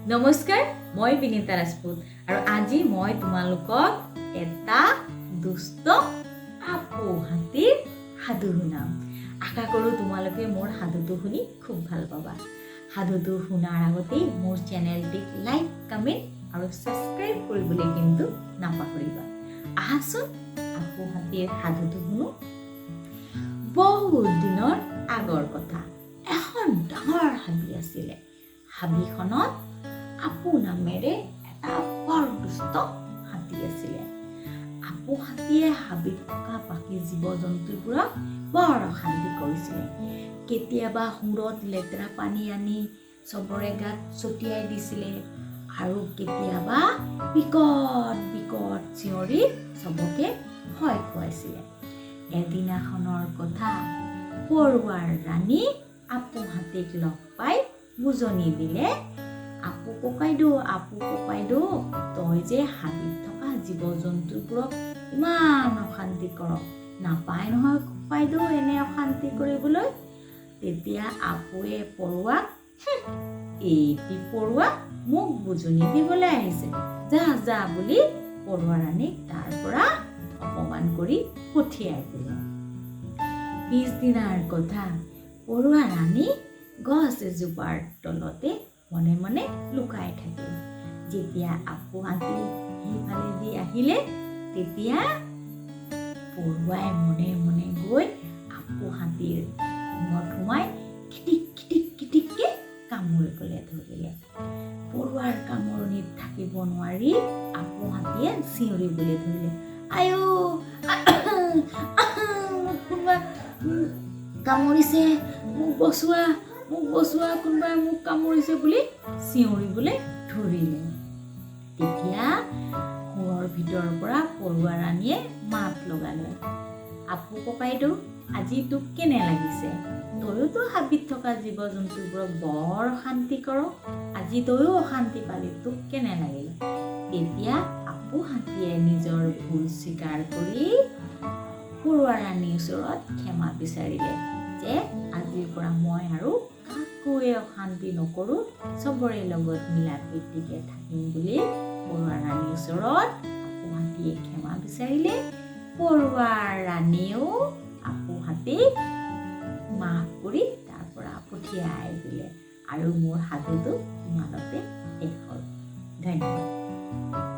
নমস্কাৰ, মই বিনীতা ৰাজপুত আৰু আজি মই তোমালোকক এটা দুষ্ট আপু হাতীৰ সাধু শুনাম। আশা কৰোঁ তোমালোকে মোৰ সাধুটো শুনি খুব ভাল পাবা। সাধুটো শুনাৰ আগতেই মোৰ চেনেলটিক লাইক, কমেণ্ট আৰু ছাবস্ক্ৰাইব কৰিবলৈ কিন্তু নাপাহৰিবা। আহাচোন আপু হাতীৰ সাধুটো শুনো। বহুত দিনৰ আগৰ কথা, এখন ডাঙৰ হাবি আছিলে। হাবিখনত আপু নামেৰে এটা বৰ দুষ্ট হাতী আছিলে। আপু হাতীয়ে হাবিত থকা বাকী জীৱ জন্তুবোৰক বৰ অশান্তি কৰিছিলে। কেতিয়াবা সুৰত লেতেৰা পানী আনি চবৰে গাত ছটিয়াই দিছিলে আৰু কেতিয়াবা বিকট বিকট চিঞৰি চবকে ভয় খুৱাইছিলে। এদিনাখনৰ কথা, পৰুৱাৰ ৰাণী আপু হাতীক লগ পাই বুজনি দিলে, আপু ককাইদেউ, তই যে হাবিত থকা জীৱ জন্তুবোৰক ইমান অশান্তি কৰ, নাপায় নহয় ককাইদেউ এনে অশান্তি কৰিবলৈ। তেতিয়া আপুৱে পৰুৱাক, এইটি পৰুৱা মোক বুজনি দিবলৈ আহিছে, যা যা বুলি পৰুৱা ৰাণীক তাৰ পৰা অপমান কৰি পঠিয়াই দিলে। পিছদিনাৰ কথা, পৰুৱা ৰাণী গছ এজোপাৰ তলতে মনে মনে লুকাই থাকিল। যেতিয়া আপু হাতী সেইফালে দি আহিলে, তেতিয়া পৰুৱাই মনে মনে গৈ আপু হাতীৰ খঙত সোমাই খিটিক খিটিক খিটিককে কামুৰিবলৈ ধৰিলে। পৰুৱাৰ কামোৰণিত থাকিব নোৱাৰি আপু হাতীয়ে চিঞৰিবলৈ ধৰিলে, আইও কোনোবা কামুৰিছে, মোক বচোৱা, কোনোবাই মোক কামুৰিছে বুলি চিঞৰিবলৈ ধৰিলে। তেতিয়া সুৰৰ ভিতৰৰ পৰা পৰুৱা ৰাণীয়ে মাত লগালে, আপু ককাইদেউ, আজি তোক কেনে লাগিছে? তয়োতো হাবিত থকা জীৱ জন্তুবোৰক বৰ অশান্তি কৰ, আজি তয়ো অশান্তি পালি, তোক কেনে লাগিল? তেতিয়া আপু হাতীয়ে নিজৰ ভুল স্বীকাৰ কৰি পৰুৱা ৰাণীৰ ওচৰত ক্ষমা বিচাৰিলে যে আজিৰ পৰা মই আৰু কাকোৱে অশান্তি নকৰোঁ, চবৰে লগত মিলা প্ৰীতিকে থাকিম বুলি পৰুৱা ৰাণীৰ ওচৰত আপু হাতীয়ে ক্ষমা বিচাৰিলে। পৰুৱা ৰাণীয়েও আপু হাতীক মাফ কৰি তাৰ পৰা পঠিয়াই দিলে আৰু মোৰ সাধুটো ইমানতে শেষ হ'ল। ধন্যবাদ।